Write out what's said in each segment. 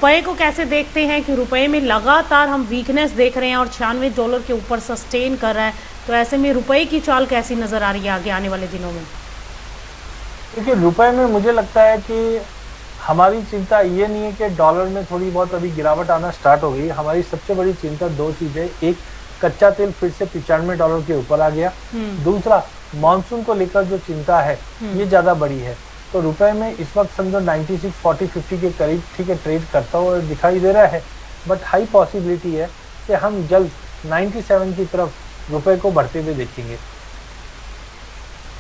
रुपए को कैसे देखते हैं कि रुपए में लगातार हम वीकनेस देख रहे हैं और $96 के ऊपर सस्टेन कर रहा है, तो ऐसे में रुपए की चाल कैसी नजर आ रही है आगे आने वाले दिनों में? देखिए, रुपए में मुझे लगता है कि हमारी चिंता ये नहीं है कि डॉलर में थोड़ी बहुत अभी गिरावट आना स्टार्ट हो गई। हमारी सबसे बड़ी चिंता दो चीजें, एक कच्चा तेल फिर से $95 के ऊपर आ गया, दूसरा मानसून को लेकर जो चिंता है ये ज्यादा बड़ी है। तो रुपए में इस वक्त समझो 96, 40, 50 के करीब ठीक है ट्रेड करता हुआ दिखाई दे रहा है, बट हाई पॉसिबिलिटी है कि हम जल्द 97 की तरफ रुपए को बढ़ते हुए देखेंगे।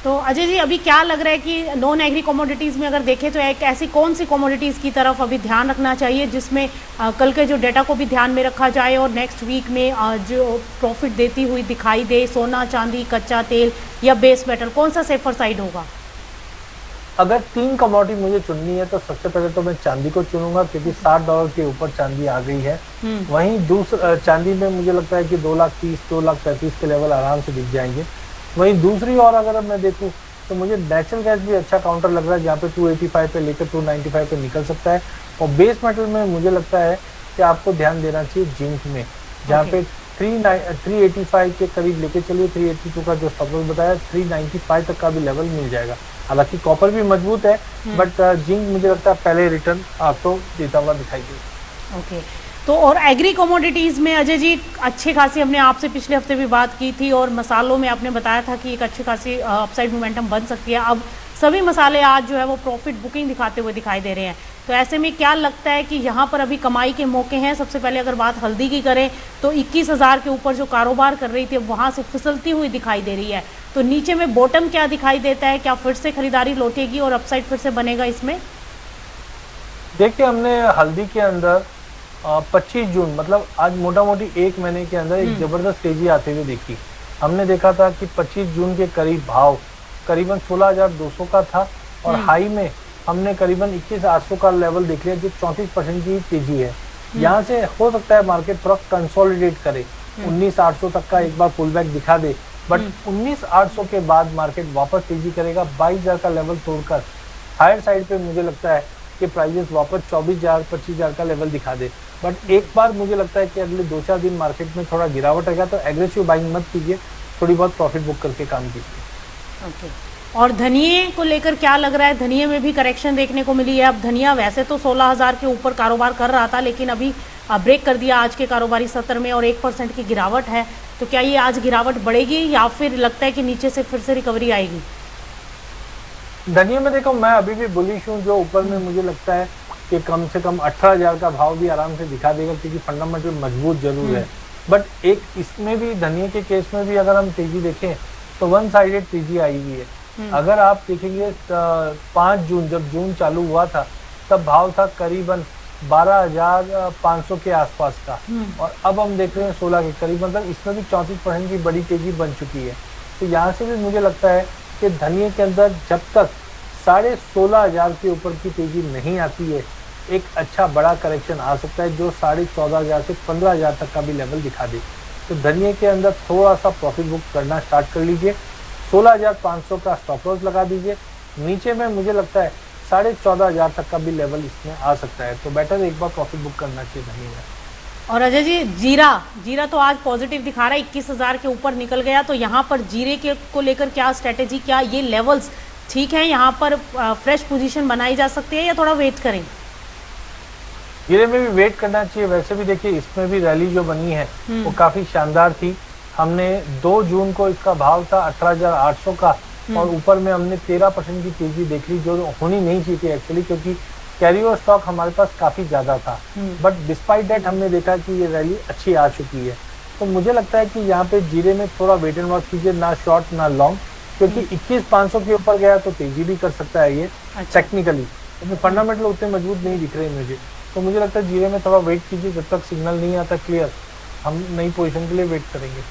तो अजय जी, अभी क्या लग रहा है कि नॉन एग्री कमोडिटीज़ में अगर देखें तो एक ऐसी कौन सी कमोडिटीज़ की तरफ अभी ध्यान रखना चाहिए जिसमें कल के जो डेटा को भी ध्यान में रखा जाए और नेक्स्ट वीक में जो प्रॉफिट देती हुई दिखाई दे? सोना, चांदी, कच्चा तेल या बेस मेटल, कौन सा सेफर साइड होगा? अगर 3 कमोडिटी मुझे चुननी है तो सबसे पहले तो मैं चांदी को चुनूंगा, क्योंकि $60 के ऊपर चांदी आ गई है। वहीं दूसरा चांदी में मुझे लगता है कि 2,30,000, 2,35,000 के लेवल आराम से दिख जाएंगे। वहीं दूसरी और अगर मैं देखूं तो मुझे नेचुरल गैस भी अच्छा काउंटर लग रहा है, जहाँ पे 285 पे लेकर 295 पे निकल सकता है। और बेस मेटल में मुझे लगता है कि आपको ध्यान देना चाहिए जिंक में, जहाँ पे 385 के करीब लेके चलिए, 382 का जो स्टॉप लॉस बताया, 395 तक का भी लेवल मिल जाएगा। हालांकि कॉपर भी मजबूत है, बट जिंक मुझे लगता है पहले रिटर्न आपको देता हुआ दिखाई देगा। ओके, तो और एग्री कमोडिटीज़ में अजय जी अच्छी खासी हमने आपसे पिछले हफ्ते भी बात की थी और मसालों में आपने बताया था कि एक अच्छी खासी अपसाइड मोमेंटम बन सकती है। अब सभी मसाले आज जो है वो प्रॉफिट बुकिंग दिखाते हुए दिखाई दे रहे हैं, तो ऐसे में क्या लगता है कि यहाँ पर अभी कमाई के मौके हैं? सबसे पहले अगर बात हल्दी की करें तो 21,000 के ऊपर जो कारोबार कर रही थी अब वहाँ से फिसलती हुई दिखाई दे रही है, तो नीचे में बॉटम क्या दिखाई देता है? क्या फिर से खरीदारी लौटेगी और अपसाइड फिर से बनेगा इसमें? देखिए, हमने हल्दी के अंदर 25 जून मतलब आज मोटा मोटी एक महीने के अंदर एक जबरदस्त तेजी आते हुए देखी। हमने देखा था कि 25 जून के करीब भाव करीबन 16,200 का था और हाई में हमने करीबन 21,800 का लेवल देख लिया, जो 34% की तेजी है। यहाँ से हो सकता है मार्केट थोड़ा कंसोलिडेट करे, 19,800 तक का एक बार पुल बैक दिखा दे, बट 19,800 के बाद मार्केट वापस तेजी करेगा 22,000 का लेवल तोड़कर। हायर साइड पे मुझे लगता है कि प्राइजेस वापस 24,000, 25,000 का लेवल दिखा दे। बट एक बार मुझे लगता है कि अगले 2-4 दिन मार्केट में थोड़ा गिरावट रहेगा, तो एग्रेसिव बाइंग मत कीजिए, थोड़ी बहुत प्रॉफिट बुक करके काम कीजिए। ओके, और धनिये को लेकर क्या लग रहा है? धनिये में भी करेक्शन देखने को मिली है। अब धनिया वैसे तो 16,000 के ऊपर कारोबार कर रहा था, लेकिन अभी ब्रेक कर दिया आज के कारोबारी सत्र में और 1% की गिरावट है, तो क्या ये आज गिरावट बढ़ेगी या फिर लगता है कि नीचे से फिर से रिकवरी आएगी? धनिया में देखो, मैं अभी भी बुलिश हूँ, जो ऊपर में मुझे लगता है कि कम से कम 18,000 का भाव भी आराम से दिखा देगा, क्योंकि फंडामेंटल मजबूत जरूर है। बट एक इसमें भी धनिया के केस में भी अगर हम तेजी देखें तो वन साइडेड तेजी आई हुई है। अगर आप देखेंगे 5 जून जब जून चालू हुआ था तब भाव था करीबन 12,500 के आसपास का, और अब हम देख रहे हैं 16 के करीब, मतलब इसमें भी 34% की बड़ी तेजी बन चुकी है। तो यहाँ से भी मुझे लगता है कि धनिया के अंदर जब तक 16,500 के ऊपर की तेजी नहीं आती है, एक अच्छा बड़ा करेक्शन आ सकता है, जो 14,500 से 15,000 तक का भी लेवल दिखा दे। तो धनिया के अंदर थोड़ा सा प्रॉफिट बुक करना स्टार्ट कर लीजिए, 16,500 का स्टॉप लॉस लगा दीजिए। नीचे में मुझे लगता है 14,500 तक का भी लेवल इसमें आ सकता है, तो बेटर एक बार प्रॉफिट बुक करना चाहिए धनिया में। और अजय जी, जीरा तो आज पॉजिटिव दिखा रहा है, 21,000 के ऊपर निकल गया, तो यहाँ पर जीरे के को लेकर क्या स्ट्रेटेजी, क्या ये लेवल्स ठीक है, यहाँ पर फ्रेश पोजीशन बनाई जा सकती है या थोड़ा वेट करें? जीरे में भी वेट करना चाहिए। वैसे भी देखिए, इसमें भी रैली जो बनी है वो काफी शानदार थी। हमने 2 जून को इसका भाव था 18,800 का और ऊपर में हमने 13% की तेजी देख ली, जो होनी नहीं चाहिए थी एक्चुअली, क्योंकि कैरी ओवर स्टॉक हमारे पास काफी ज्यादा था। बट डिस्पाइट दैट हमने देखा कि ये रैली अच्छी आ चुकी है। तो मुझे लगता है कि यहाँ पे जीरे में थोड़ा वेट एंड वॉच कीजिए, ना शॉर्ट ना लॉन्ग, क्योंकि 21,500 के ऊपर गया तो तेजी भी कर सकता है ये। टेक्निकली लेकिन फंडामेंटल उतने मजबूत नहीं दिख रहे मुझे, तो मुझे लगता है जीरे में थोड़ा वेट कीजिए, जब तक सिग्नल नहीं आता क्लियर हम नई पोजीशन के लिए वेट करेंगे।